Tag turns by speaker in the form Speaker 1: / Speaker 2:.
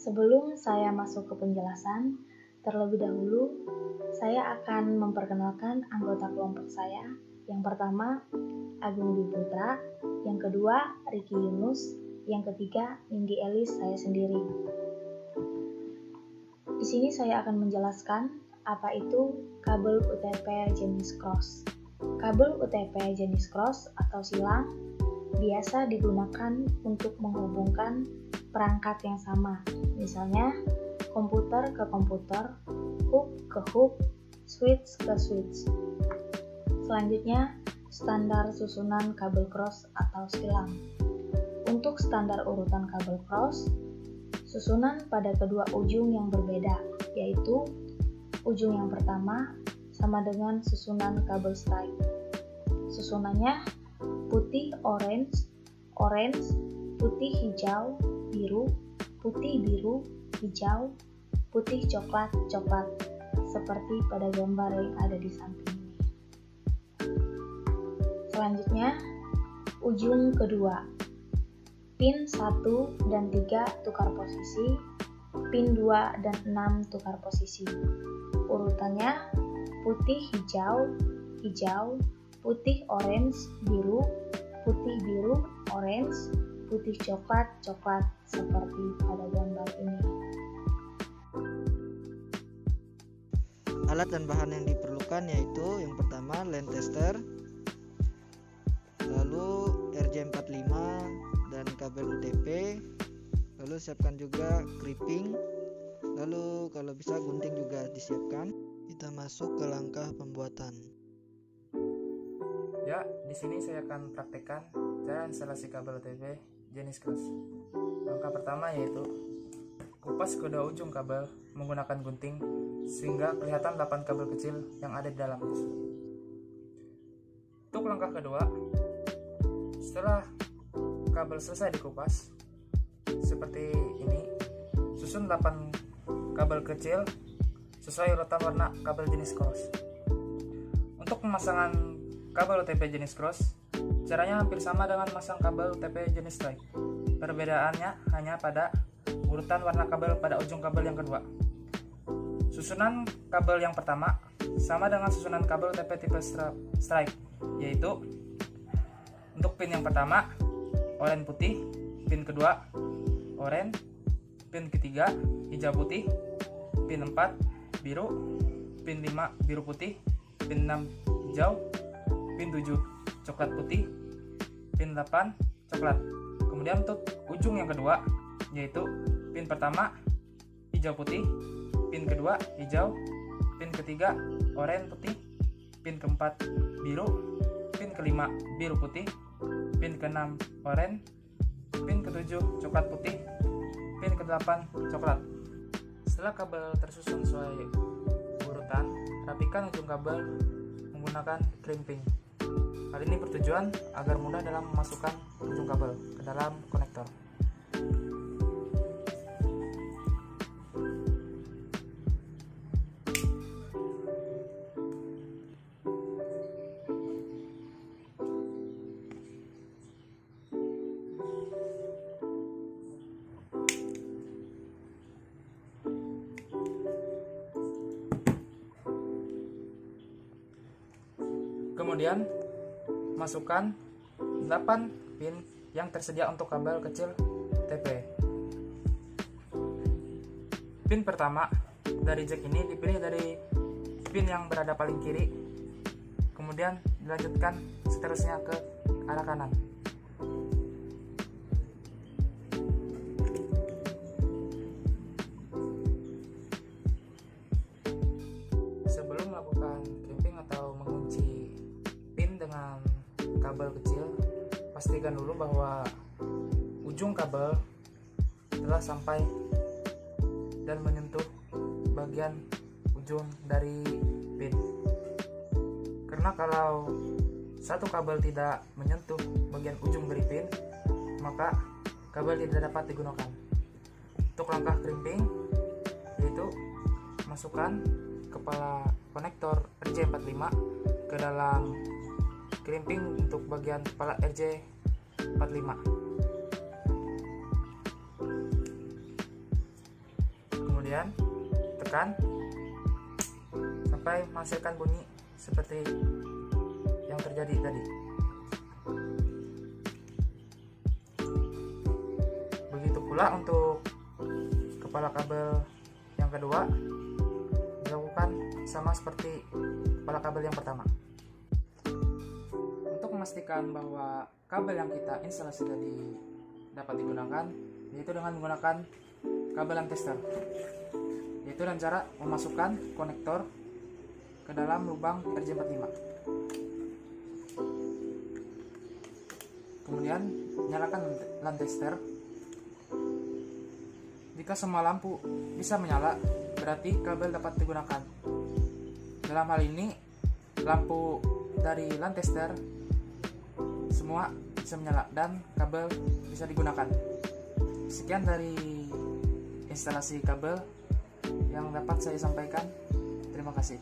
Speaker 1: Sebelum saya masuk ke penjelasan, terlebih dahulu saya akan memperkenalkan anggota kelompok saya. Yang pertama, Agung Dwi Putra, yang kedua, Ricky Yunus, yang ketiga, Nindi Elis, saya sendiri. Di sini saya akan menjelaskan apa itu kabel UTP jenis cross. Kabel UTP jenis cross atau silang biasa digunakan untuk menghubungkan perangkat yang sama, misalnya komputer ke komputer, hub ke hub, switch ke switch. Selanjutnya, standar susunan kabel cross atau silang. Untuk standar urutan kabel cross, susunan pada kedua ujung yang berbeda, yaitu ujung yang pertama sama dengan susunan kabel strike. Susunannya putih orange, orange, putih hijau, biru, putih biru, hijau, putih coklat, coklat, seperti pada gambar yang ada di samping ini. Selanjutnya, ujung kedua. Pin 1 dan 3 tukar posisi, pin 2 dan 6 tukar posisi. Urutannya putih hijau, hijau, putih orange, biru, putih biru, orange, putih coklat, coklat, seperti pada gambar ini.
Speaker 2: Alat dan bahan yang diperlukan yaitu yang pertama line tester, lalu RJ45 dan kabel UTP, lalu siapkan juga crimping, lalu kalau bisa gunting juga disiapkan. Kita masuk ke langkah pembuatan.
Speaker 3: Ya, di sini saya akan praktekkan cara instalasi kabel UTP jenis cross. Langkah pertama yaitu kupas kedua ujung kabel menggunakan gunting sehingga kelihatan 8 kabel kecil yang ada di dalamnya. Untuk langkah kedua, setelah kabel selesai dikupas seperti ini, susun 8 kabel kecil sesuai urutan warna kabel jenis cross. Untuk pemasangan kabel UTP jenis cross, caranya hampir sama dengan memasang kabel UTP jenis strike. Perbedaannya hanya pada urutan warna kabel pada ujung kabel yang kedua. Susunan kabel yang pertama sama dengan susunan kabel UTP tipe strike, yaitu untuk pin yang pertama oranye putih, pin kedua oranye, pin ketiga hijau putih, pin 4 biru, pin 5 biru putih, pin 6 hijau, pin 7 coklat putih, pin 8 coklat. Kemudian untuk ujung yang kedua yaitu pin pertama hijau putih, pin kedua hijau, pin ketiga oranye putih, pin keempat biru, pin kelima biru putih, pin keenam oranye, pin ketujuh coklat putih, pin ke-8 coklat. Setelah kabel tersusun sesuai urutan, rapikan ujung kabel menggunakan crimping. Hal ini bertujuan agar mudah dalam memasukkan ujung kabel ke dalam konektor. Kemudian masukkan 8 pin yang tersedia untuk kabel kecil UTP. Pin pertama dari jack ini dipilih dari pin yang berada paling kiri, kemudian dilanjutkan seterusnya ke arah kanan. Sebelum melakukan crimping atau mengunci pin dengan kabel kecil, pastikan dulu bahwa ujung kabel telah sampai dan menyentuh bagian ujung dari pin. Karena kalau satu kabel tidak menyentuh bagian ujung dari pin, maka kabel tidak dapat digunakan. Untuk langkah crimping yaitu masukkan kepala konektor RJ45 ke dalam crimping untuk bagian kepala RJ45. Kemudian tekan sampai menghasilkan bunyi seperti yang terjadi tadi. Begitu pula untuk kepala kabel yang kedua, dilakukan sama seperti kepala kabel yang pertama. Untuk memastikan bahwa kabel yang kita instalasi tadi dapat digunakan, yaitu dengan menggunakan kabel yang tester, yaitu dengan cara memasukkan konektor ke dalam lubang RJ45. Kemudian nyalakan LAN tester. Jika semua lampu bisa menyala, berarti kabel dapat digunakan. Dalam hal ini, lampu dari LAN tester semua bisa menyala dan kabel bisa digunakan. Sekian dari instalasi kabel yang dapat saya sampaikan. Terima kasih.